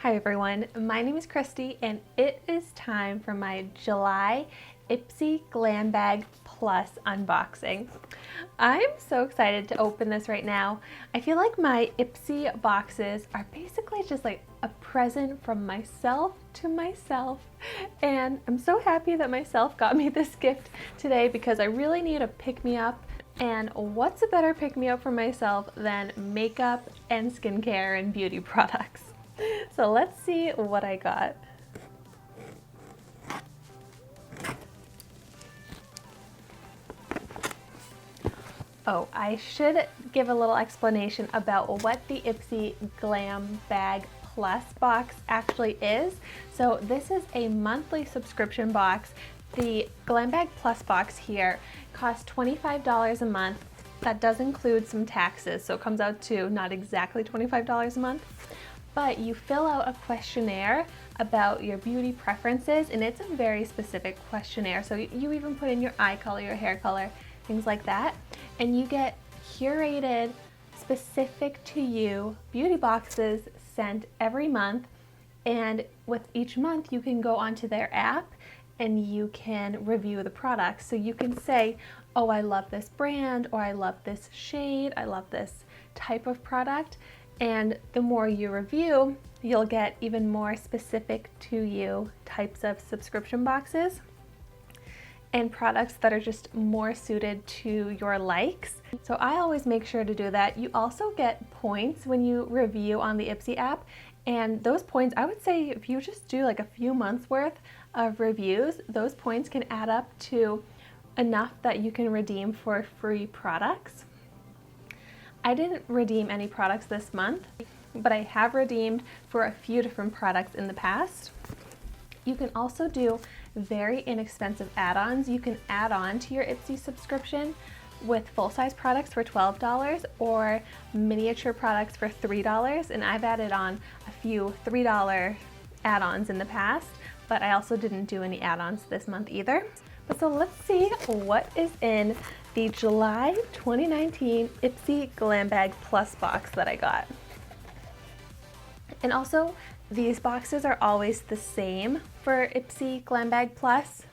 Hi everyone, my name is Christy and it is time for my July Ipsy Glam Bag Plus unboxing. I'm so excited to open this right now. I feel like my Ipsy boxes are basically just like a present from myself to myself, and I'm so happy that myself got me this gift today because I really need a pick-me-up. And what's a better pick-me-up for myself than makeup and skincare and beauty products? So let's see what I got. Oh, I should give a little explanation about what the Ipsy Glam Bag Plus box actually is. So this is a monthly subscription box. The Glam Bag Plus box here costs $25 a month. That does include some taxes, so it comes out to not exactly $25 a month. But you fill out a questionnaire about your beauty preferences, and it's a very specific questionnaire. So you even put in your eye color, your hair color, things like that. And you get curated, specific to you beauty boxes sent every month. And with each month, you can go onto their app and you can review the products. So you can say, oh, I love this brand, or I love this shade, I love this type of product. And the more you review, you'll get even more specific to you types of subscription boxes and products that are just more suited to your likes. So I always make sure to do that. You also get points when you review on the Ipsy app, and those points, I would say if you just do like a few months worth of reviews, those points can add up to enough that you can redeem for free products. I didn't redeem any products this month, but I have redeemed for a few different products in the past. You can also do very inexpensive add-ons. You can add on to your Ipsy subscription with full-size products for $12 or miniature products for $3. And I've added on a few $3 add-ons in the past, but I also didn't do any add-ons this month either. So let's see what is in the July 2019 Ipsy Glam Bag Plus box that I got. And also, these boxes are always the same for Ipsy Glam Bag Plus.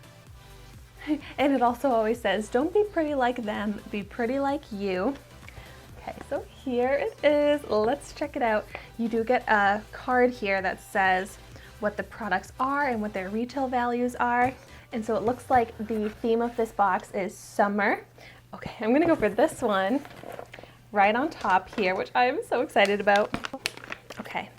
And it also always says, don't be pretty like them, be pretty like you. Okay, so here it is. Let's check it out. You do get a card here that says what the products are and what their retail values are. And so it looks like the theme of this box is summer. Okay, I'm gonna go for this one right on top here, which I'm so excited about. Okay,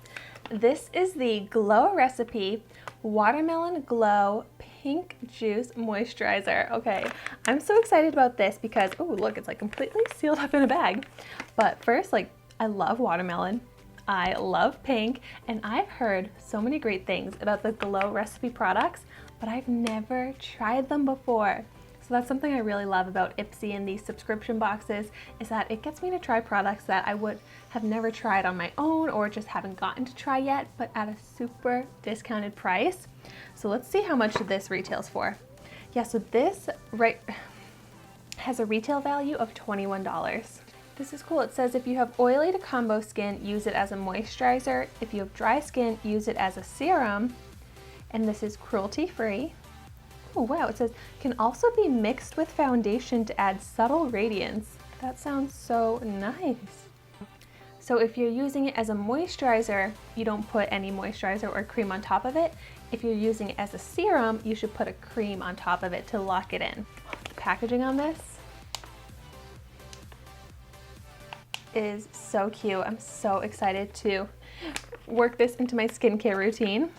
this is the Glow Recipe Watermelon Glow Pink Juice Moisturizer. Okay, I'm so excited about this because, oh look, it's like completely sealed up in a bag. But first, like, I love watermelon. I love pink, and I've heard so many great things about the Glow Recipe products, but I've never tried them before. So that's something I really love about Ipsy and these subscription boxes, is that it gets me to try products that I would have never tried on my own or just haven't gotten to try yet, but at a super discounted price. So let's see how much this retails for. Yeah, so this has a retail value of $21. This is cool. It says if you have oily to combo skin, use it as a moisturizer. If you have dry skin, use it as a serum. And this is cruelty-free. Oh wow, it says can also be mixed with foundation to add subtle radiance. That sounds so nice. So if you're using it as a moisturizer, you don't put any moisturizer or cream on top of it. If you're using it as a serum, you should put a cream on top of it to lock it in. The packaging on this is so cute. I'm so excited to work this into my skincare routine.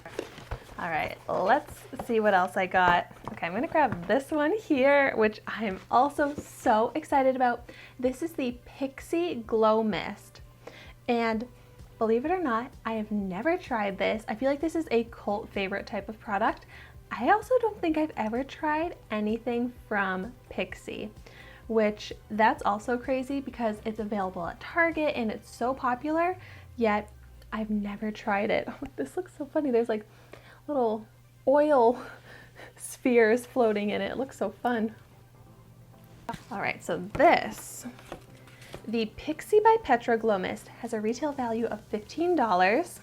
All right, let's see what else I got. Okay, I'm gonna grab this one here, which I'm also so excited about. This is the Pixi Glow Mist. And believe it or not, I have never tried this. I feel like this is a cult favorite type of product. I also don't think I've ever tried anything from Pixi, which that's also crazy because it's available at Target and it's so popular, yet I've never tried it. Oh, this looks so funny. There's like little oil spheres floating in it. It looks so fun. All right, so the Pixi by Petra Glow Mist has a retail value of $15.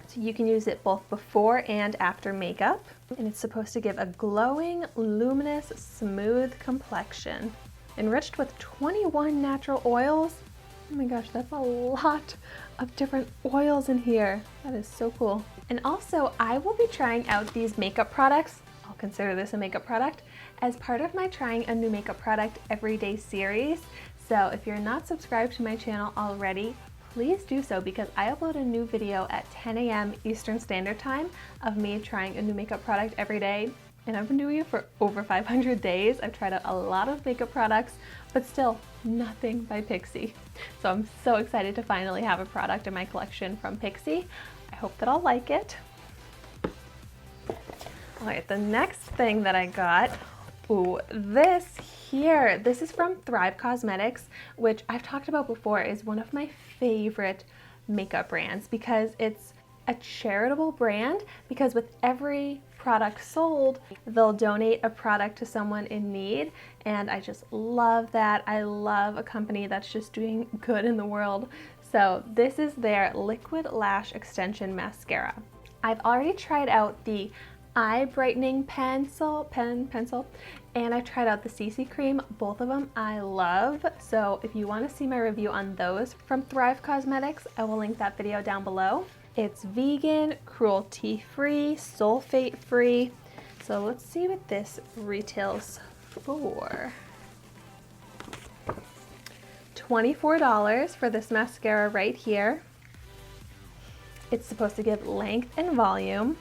So you can use it both before and after makeup. And it's supposed to give a glowing, luminous, smooth complexion. Enriched with 21 natural oils. Oh my gosh, that's a lot of different oils in here. That is so cool. And also, I will be trying out these makeup products. I'll consider this a makeup product as part of my trying a new makeup product every day series. So if you're not subscribed to my channel already, please do so, because I upload a new video at 10 a.m. Eastern Standard Time of me trying a new makeup product every day. And I've been doing it for over 500 days. I've tried out a lot of makeup products, but still nothing by Pixi. So I'm so excited to finally have a product in my collection from Pixi. I hope that I'll like it. All right, the next thing that I got, ooh, this here. This is from Thrive Cosmetics, which I've talked about before is one of my favorite makeup brands because it's a charitable brand, because with every product sold, they'll donate a product to someone in need, and I just love that. I love a company that's just doing good in the world. So this is their Liquid Lash Extension Mascara. I've already tried out the eye brightening pencil, and I've tried out the CC cream. Both of them I love. So if you want to see my review on those from Thrive Cosmetics, I will link that video down below. It's vegan, cruelty-free, sulfate-free. So let's see what this retails for. $24 for this mascara right here. It's supposed to give length and volume,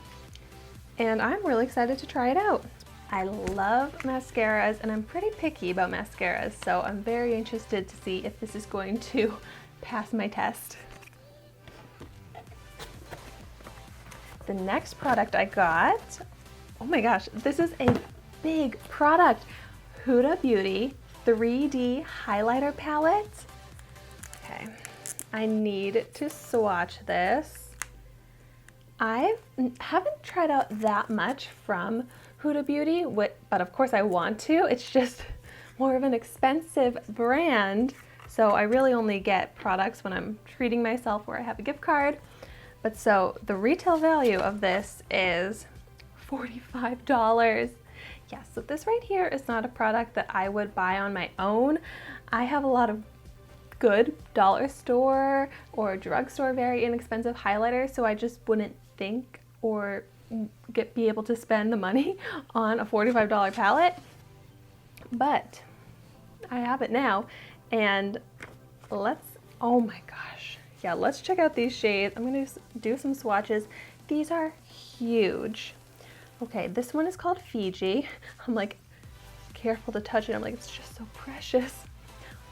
and I'm really excited to try it out. I love mascaras, and I'm pretty picky about mascaras, so I'm very interested to see if this is going to pass my test. The next product I got, oh my gosh, this is a big product. Huda Beauty 3D Highlighter Palette. Okay, I need to swatch this. I haven't tried out that much from Huda Beauty, but of course I want to. It's just more of an expensive brand, so I really only get products when I'm treating myself or I have a gift card. But so the retail value of this is $45. Yeah, so this right here is not a product that I would buy on my own. I have a lot of good dollar store or drugstore very inexpensive highlighters, so I just wouldn't think or be able to spend the money on a $45 palette. But I have it now, and oh my gosh. Yeah, let's check out these shades. I'm gonna do some swatches. These are huge. Okay, this one is called Fiji. I'm like careful to touch it. I'm like, it's just so precious.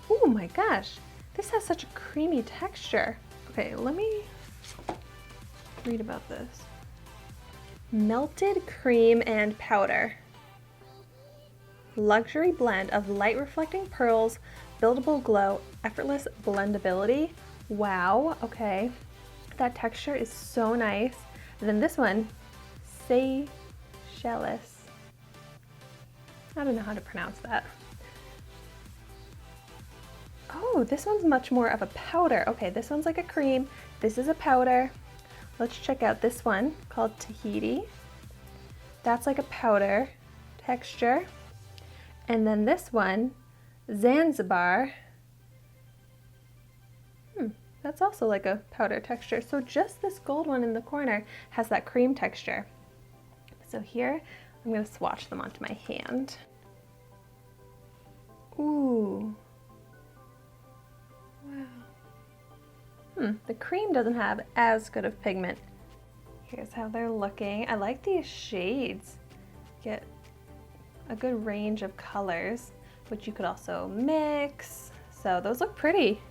Oh my gosh, this has such a creamy texture. Okay, let me read about this. Melted cream and powder. Luxury blend of light reflecting pearls, buildable glow, effortless blendability. Wow, okay. That texture is so nice. And then this one, Seychelles. I don't know how to pronounce that. Oh, this one's much more of a powder. Okay, this one's like a cream. This is a powder. Let's check out this one called Tahiti. That's like a powder texture. And then this one, Zanzibar. That's also like a powder texture. So just this gold one in the corner has that cream texture. So here, I'm gonna swatch them onto my hand. Ooh. Wow. The cream doesn't have as good of pigment. Here's how they're looking. I like these shades. Get a good range of colors, which you could also mix. So those look pretty.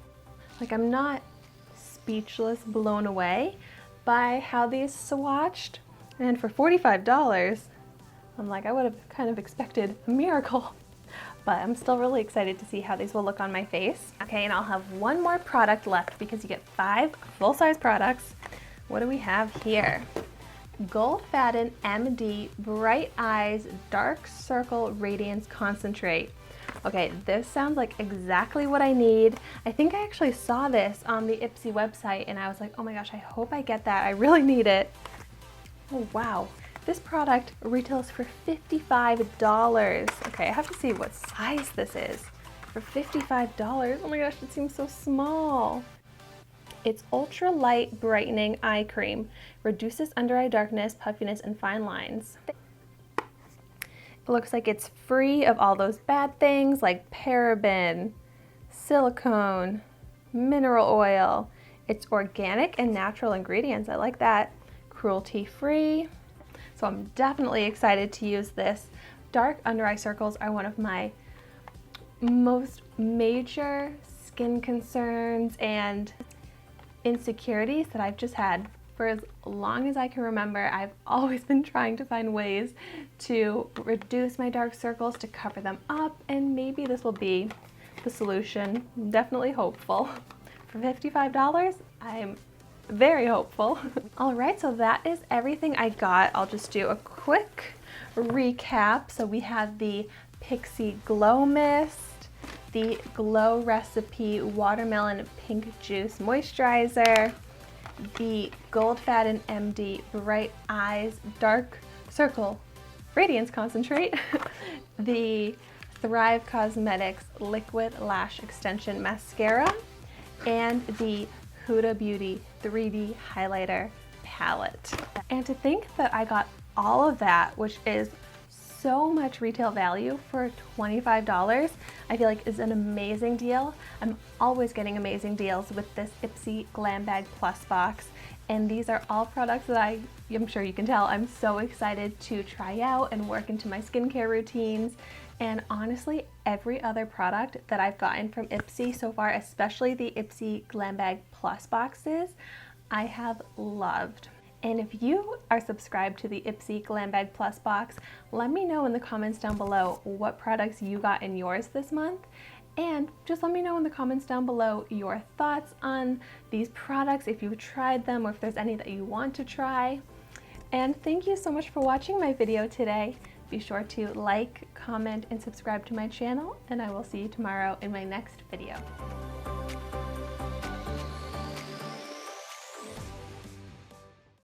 Like, I'm not speechless, blown away by how these swatched. And for $45, I'm like, I would have kind of expected a miracle. But I'm still really excited to see how these will look on my face. Okay, and I'll have one more product left because you get 5 full-size products. What do we have here? Gold Faden MD Bright Eyes Dark Circle Radiance Concentrate. Okay, this sounds like exactly what I need. I think I actually saw this on the Ipsy website and I was like, oh my gosh, I hope I get that. I really need it. Oh wow, this product retails for $55. Okay, I have to see what size this is. For $55, oh my gosh, it seems so small. It's ultra light brightening eye cream, reduces under eye darkness, puffiness, and fine lines. It looks like it's free of all those bad things like paraben, silicone, mineral oil. It's organic and natural ingredients. I like that. Cruelty free. So I'm definitely excited to use this. Dark under eye circles are one of my most major skin concerns and insecurities that I've just had for as long as I can remember. I've always been trying to find ways to reduce my dark circles, to cover them up, and maybe this will be the solution. I'm definitely hopeful. For $55, I'm very hopeful. All right, so that is everything I got. I'll just do a quick recap. So we have the Pixi Glow Mist, the Glow Recipe Watermelon Pink Juice Moisturizer, the Gold Faden MD Bright Eyes Dark Circle Radiance Concentrate, the Thrive Cosmetics Liquid Lash Extension Mascara, and the Huda Beauty 3D Highlighter Palette. And to think that I got all of that, which is so much retail value for $25, I feel like is an amazing deal. I'm always getting amazing deals with this Ipsy Glam Bag Plus box, and these are all products that I'm sure you can tell I'm so excited to try out and work into my skincare routines. And honestly, every other product that I've gotten from Ipsy so far, especially the Ipsy Glam Bag Plus boxes, I have loved. And if you are subscribed to the Ipsy Glam Bag Plus box, let me know in the comments down below what products you got in yours this month. And just let me know in the comments down below your thoughts on these products, if you've tried them or if there's any that you want to try. And thank you so much for watching my video today. Be sure to like, comment, and subscribe to my channel, and I will see you tomorrow in my next video.